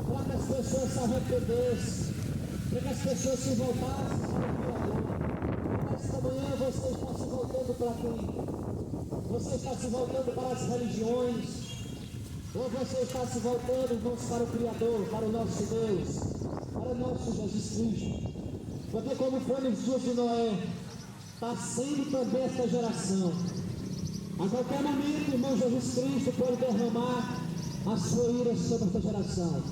para que as pessoas se arrependessem, para que as pessoas se voltassem para o Criador. Nesta manhã você está se voltando para quem? Você está se voltando para as religiões? Ou você está se voltando, irmãos, para o Criador, para o nosso Deus, para o nosso Jesus Cristo? Porque como foi nos dias de Noé, está sendo também esta geração. A qualquer momento, irmão, Jesus Cristo pode derramar a sua ira sobre esta geração.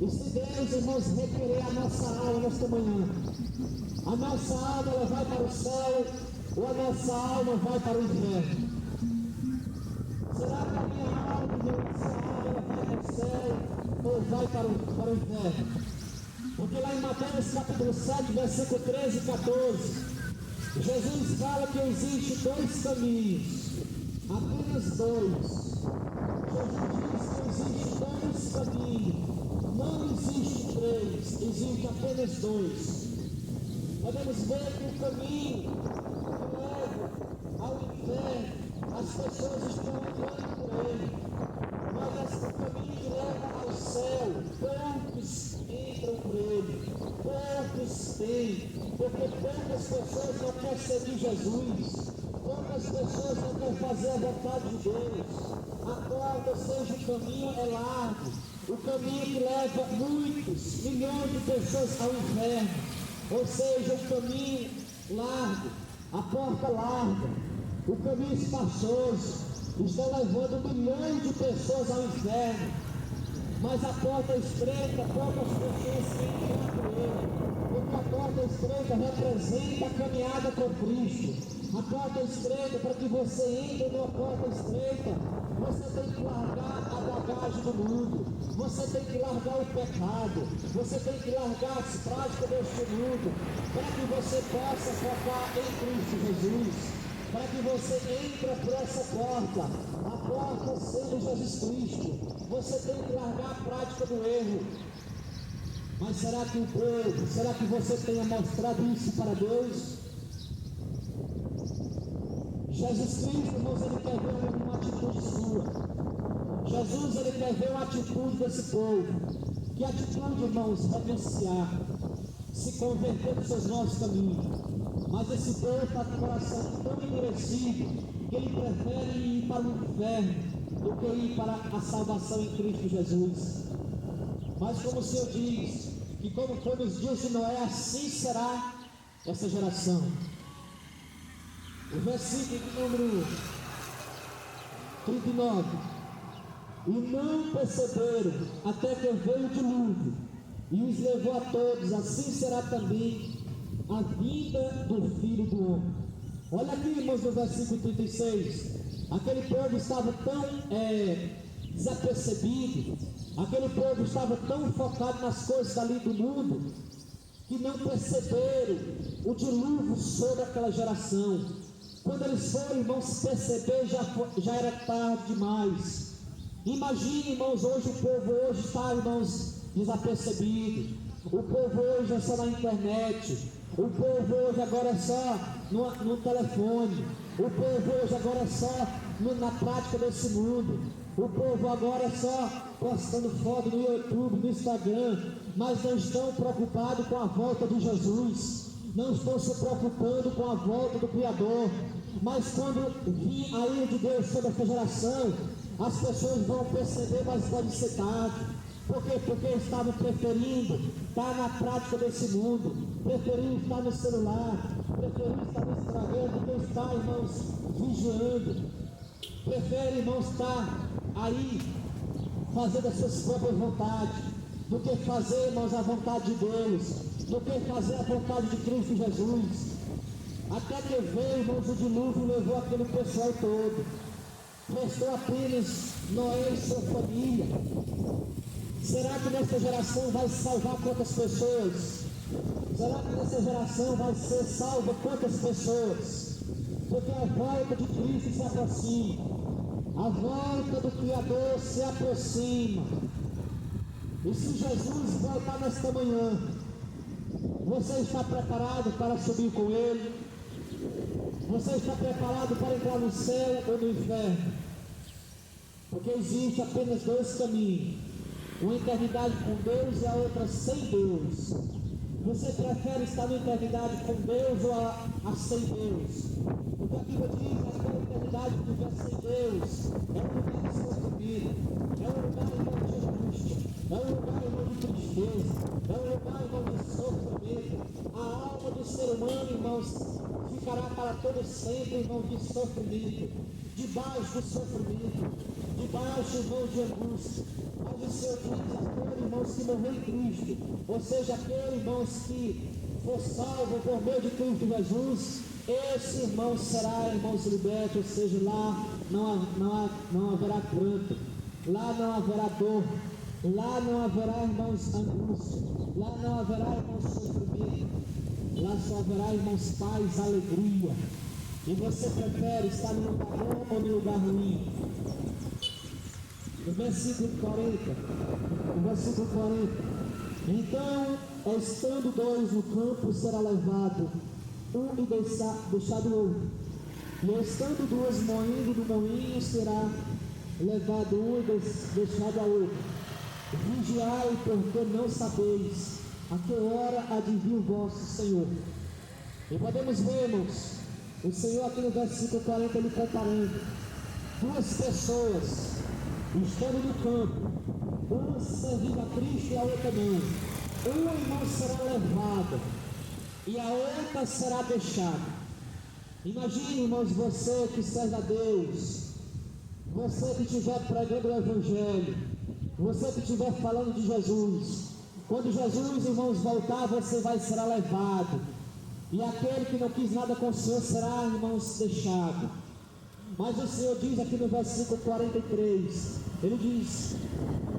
E se Deus, irmãos, requerer a nossa alma nesta manhã, a nossa alma ela vai para o céu ou a nossa alma vai para o inferno? Será que a minha alma, essa alma, ela vai para o céu ou vai para o inferno? Porque lá em Mateus capítulo 7, versículo 13 e 14, Jesus fala que existe dois caminhos, apenas dois. Jesus diz que existe dois caminhos, não existe três, existe apenas dois. Podemos ver que o caminho que leva ao inferno, as pessoas estão andando por ele, mas o caminho que leva ao céu, poucos entram por ele, poucos têm, porque poucas pessoas não querem seguir Jesus, poucas pessoas não querem fazer a vontade de Deus. A porta, ou seja, o caminho é largo, o caminho que leva muitos, milhões de pessoas ao inferno, ou seja, o caminho largo, a porta larga, o caminho espaçoso, está levando milhões de pessoas ao inferno, mas a porta estreita, poucas pessoas entram por ele, porque a porta estreita representa a caminhada com Cristo. A porta estreita, para que você entre numa porta estreita, você tem que largar a bagagem do mundo, você tem que largar o pecado, você tem que largar as práticas deste mundo, para que você possa focar em Cristo Jesus, para que você entre por essa porta, a porta sendo Jesus Cristo. Você tem que largar a prática do erro. Mas será que o povo, será que você tenha mostrado isso para Deus? Jesus Cristo, irmãos, ele quer ver uma atitude sua. Jesus, ele quer ver uma atitude desse povo. Que atitude, irmãos? Renunciar, se converter dos seus novos caminhos. Mas esse povo está com o coração tão endurecido que ele prefere ir para o inferno do que ir para a salvação em Cristo Jesus. Mas como o Senhor diz, que como foi nos dias de Noé, assim será essa geração. O versículo número 39. E não perceberam até que veio o dilúvio e os levou a todos, assim será também a vinda do Filho do Homem. Olha aqui, irmãos, no versículo 36. Aquele povo estava tão desapercebido, aquele povo estava tão focado nas coisas dali do mundo, que não perceberam o dilúvio sobre aquela geração. Quando eles foram, irmãos, perceber, já era tarde demais. Imagine, irmãos, hoje o povo hoje está, irmãos, desapercebido. O povo hoje é só na internet. O povo hoje agora é só no telefone. O povo hoje agora é só na prática desse mundo. O povo agora é só postando foto no YouTube, no Instagram, mas não estão preocupados com a volta de Jesus. Não estão se preocupando com a volta do Criador. Mas quando vir a ira de Deus sobre esta geração, as pessoas vão perceber, mas pode ser tarde. Por quê? Porque estavam preferindo estar na prática desse mundo, preferindo estar no celular, preferindo estar no Instagram, do que estar, irmãos, vigiando. Prefere, irmãos, estar aí fazendo as suas próprias vontades, do que fazer, irmãos, a vontade de Deus, do que fazer a vontade de Cristo Jesus. Até que veio, irmãos, o dilúvio levou aquele pessoal todo. Restou apenas Noé e sua família. Será que nesta geração vai salvar quantas pessoas? Será que nessa geração vai ser salva quantas pessoas? Porque a volta de Cristo se aproxima, a volta do Criador se aproxima. E se Jesus voltar nesta manhã, você está preparado para subir com Ele? Você está preparado para entrar no céu ou no inferno? Porque existe apenas dois caminhos: uma eternidade com Deus e a outra sem Deus. Você prefere estar na eternidade com Deus ou a sem Deus? Porque a Bíblia diz que aquela eternidade que viver sem Deus é um lugar de sofrimento, é um lugar irmão de angústia, é um lugar irmão de tristeza, é um lugar irmão de sofrimento. A alma do ser humano, irmãos, ficará para todo sempre, irmão, de sofrimento, debaixo do sofrimento, debaixo, irmão, de angústia. Mas o Senhor diz aquele, irmãos, que morreu em Cristo, ou seja, aquele, irmãos, que for salvo por meio de Cristo Jesus, esse irmão será, irmãos, liberto, ou seja, lá não haverá pranto, lá não haverá dor, lá não haverá, irmãos, angústia, lá não haverá, irmãos, sofrimento, lá só haverá, irmãos, paz, alegria. E você prefere estar no lugar bom ou no lugar ruim? No versículo 40, então, estando dois no campo, será levado um e deixado o outro, e estando duas moendo no moinho, será levado um e deixado ao outro. Vigiai, porque não sabeis a que hora há de vir o vosso Senhor. E podemos ver, irmãos, o Senhor aqui no versículo 40, ele comparando duas pessoas estando no campo, uma servindo a Cristo e a outra não. Uma, irmão, será levada e a outra será deixada. Imagine, irmãos, você que serve a Deus, você que estiver pregando o Evangelho, você que estiver falando de Jesus. Quando Jesus, irmãos, voltar, você vai ser levado, e aquele que não quis nada com o Senhor será, irmãos, deixado. Mas o Senhor diz aqui no versículo 43, ele diz,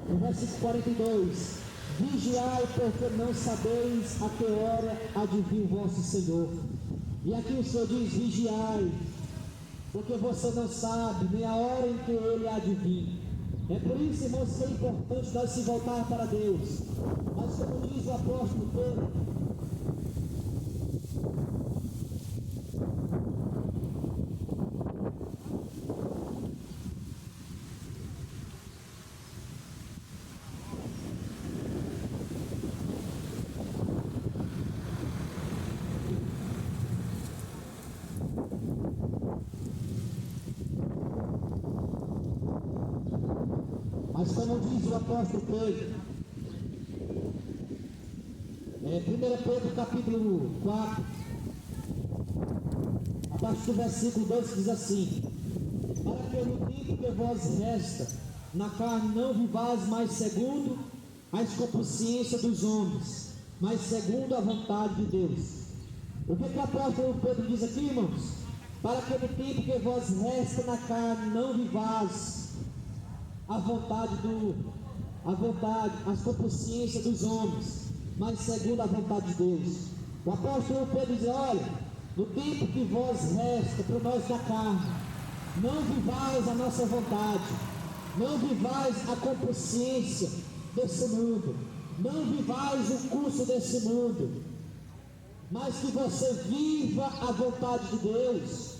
no versículo 42, vigiai, porque não sabeis a que hora há de vir o vosso Senhor. E aqui o Senhor diz, vigiai, porque você não sabe nem a hora em que Ele há de vir. É por isso, irmãos, que é importante nós se voltar para Deus. Mas como diz o apóstolo Pedro, o apóstolo Pedro, 1 Pedro capítulo 4, a partir do versículo 2 diz assim: para que no tempo que vos resta na carne não vivais mais segundo a concupiscência dos homens, mas segundo a vontade de Deus. O que o apóstolo Pedro diz aqui, irmãos? Para que no tempo que vos resta na carne não vivais a vontade, as concupiscências dos homens, mas segundo a vontade de Deus. O apóstolo Pedro diz: olha, no tempo que vos resta para nós da carne, não vivais a nossa vontade, não vivais a concupiscência desse mundo, não vivais o curso desse mundo, mas que você viva a vontade de Deus.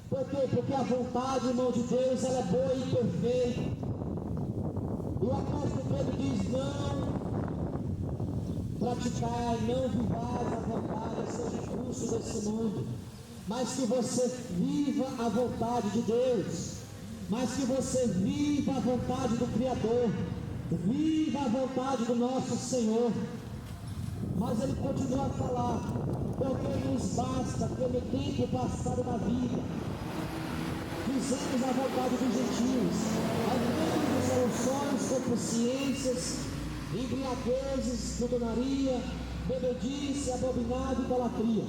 Por quê? Porque a vontade, irmão, de Deus, ela é boa e perfeita. E o apóstolo Pedro diz: não praticai, não vivais a vontade, ou seja, o curso desse mundo, mas que você viva a vontade de Deus, mas que você viva a vontade do Criador, viva a vontade do nosso Senhor. Mas ele continua a falar: porque nos basta, pelo tempo passado da vida, fizemos a vontade dos gentios, as resoluções, concupiscências, embriaguezes, glutonaria, bebedice, abominável, idolatria.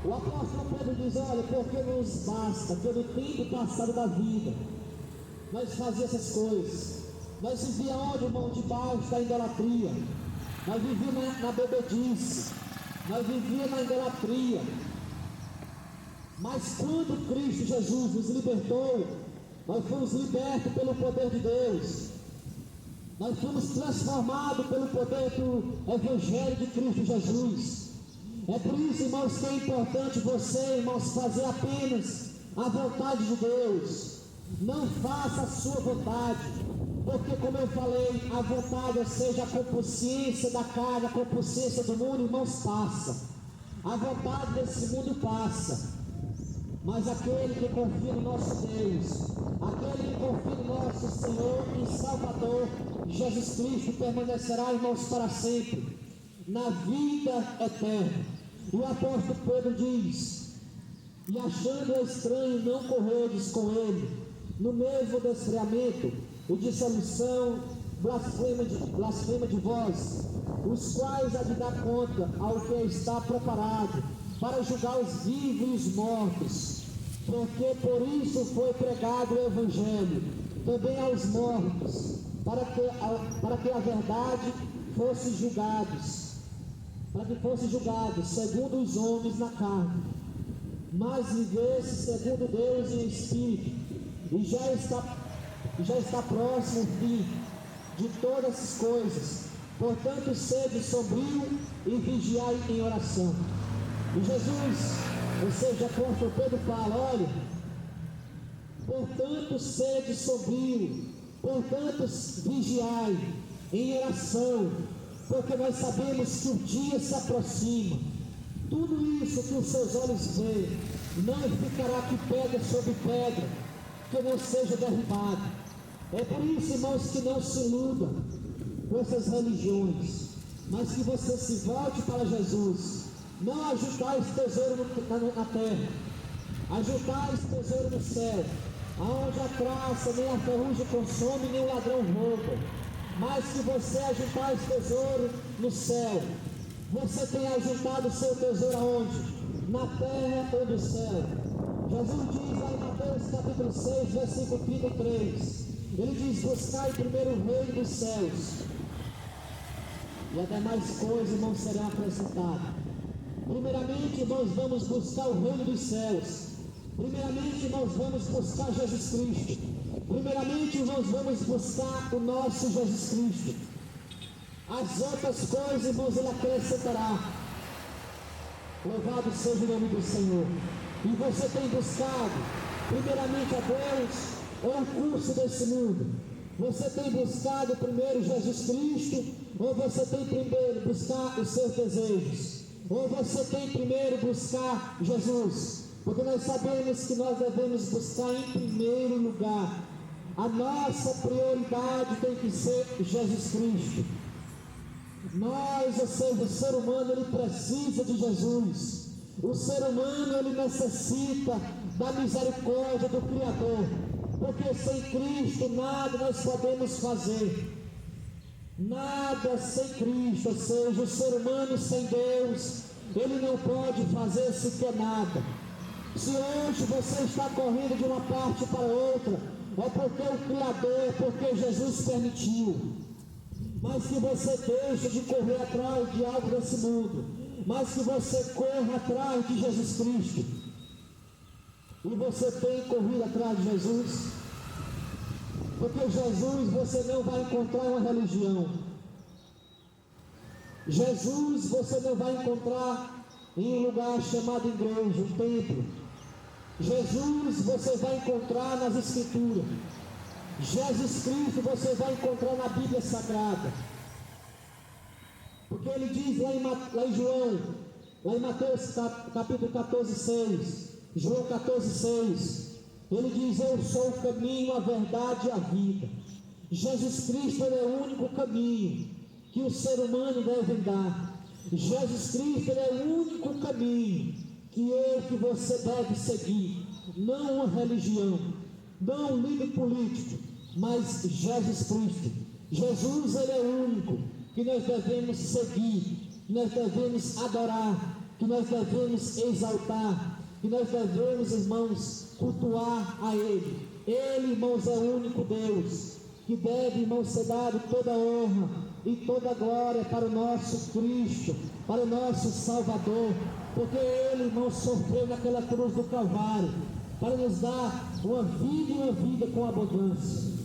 O apóstolo Pedro diz: olha, porque nos basta, pelo tempo passado da vida, nós fazíamos essas coisas, nós vivíamos onde, irmão? Debaixo da idolatria, nós vivíamos na bebedice, nós vivíamos na idolatria. Mas quando Cristo Jesus nos libertou, nós fomos libertos pelo poder de Deus. Nós fomos transformados pelo poder do Evangelho de Cristo Jesus. É por isso, irmãos, que é importante você, irmãos, fazer apenas a vontade de Deus. Não faça a sua vontade, porque, como eu falei, a vontade, ou seja, a consciência da carne, a consciência do mundo, irmãos, passa. A vontade desse mundo passa. Mas aquele que confia no nosso Deus, aquele que confia no nosso Senhor e Salvador, Jesus Cristo, permanecerá, irmãos, para sempre, na vida eterna. E o apóstolo Pedro diz: e achando estranho não corredes com ele, no mesmo desfriamento e dissolução, blasfema de vós, os quais há de dar conta ao que está preparado para julgar os vivos e os mortos, porque por isso foi pregado o Evangelho também aos mortos, para que a verdade fosse julgados, segundo os homens na carne, mas vivesse segundo Deus em espírito, e já está próximo o fim de todas essas coisas. Portanto, sede sombrio e vigiai em oração. E Jesus, ou seja, o apóstolo Pedro fala: olha, portanto sede sombrio, portanto vigiai em oração, porque nós sabemos que o dia se aproxima. Tudo isso que os seus olhos veem, não ficará aqui pedra sobre pedra, que não seja derribado. É por isso, irmãos, que não se iluda com essas religiões, mas que você se volte para Jesus. Não ajuntais tesouro na terra, ajuntais tesouro no céu, aonde a traça nem a ferrugem consome, nem o ladrão rouba. Mas que você ajuntais tesouro no céu. Você tem ajuntado o seu tesouro aonde? Na terra ou no céu? Jesus diz lá em Mateus capítulo 6, versículo 33, ele diz: buscai primeiro o reino dos céus, e as demais coisas, irmãos, serão acrescentadas. Primeiramente, irmãos, vamos buscar o reino dos céus. Primeiramente, irmãos, vamos buscar Jesus Cristo. Primeiramente, irmãos, vamos buscar o nosso Jesus Cristo. As outras coisas, irmãos, Ele acrescentará. Louvado seja o nome do Senhor. E você tem buscado primeiramente a Deus ou o curso desse mundo? Você tem buscado primeiro Jesus Cristo, ou você tem primeiro buscar os seus desejos? Ou você tem primeiro buscar Jesus? Porque nós sabemos que nós devemos buscar em primeiro lugar. A nossa prioridade tem que ser Jesus Cristo. Nós, ou seja, o ser humano, ele precisa de Jesus. O ser humano, ele necessita da misericórdia do Criador, porque sem Cristo nada nós podemos fazer. Nada sem Cristo, ou seja, o ser humano sem Deus, ele não pode fazer sequer nada. Se hoje você está correndo de uma parte para outra, é porque o Criador, porque Jesus permitiu. Mas que você deixe de correr atrás de algo desse mundo, mas que você corra atrás de Jesus Cristo. E você tem corrido atrás de Jesus? Porque Jesus você não vai encontrar uma religião. Jesus você não vai encontrar em um lugar chamado igreja, um templo. Jesus você vai encontrar nas Escrituras. Jesus Cristo você vai encontrar na Bíblia Sagrada. Porque ele diz lá em João, lá em Mateus capítulo 14, 6, João 14, 6, ele diz: eu sou o caminho, a verdade e a vida. Jesus Cristo ele é o único caminho que o ser humano deve andar. Jesus Cristo ele é o único caminho que eu, que você deve seguir. Não uma religião, não um líder político, mas Jesus Cristo. Jesus ele é o único que nós devemos seguir, que nós devemos adorar, que nós devemos exaltar, que nós devemos, irmãos, cultuar a Ele. Ele, irmãos, é o único Deus. que deve, irmão, ser dado toda a honra e toda a glória para o nosso Cristo, para o nosso Salvador, porque Ele, irmão, sofreu naquela cruz do Calvário, para nos dar uma vida e uma vida com abundância.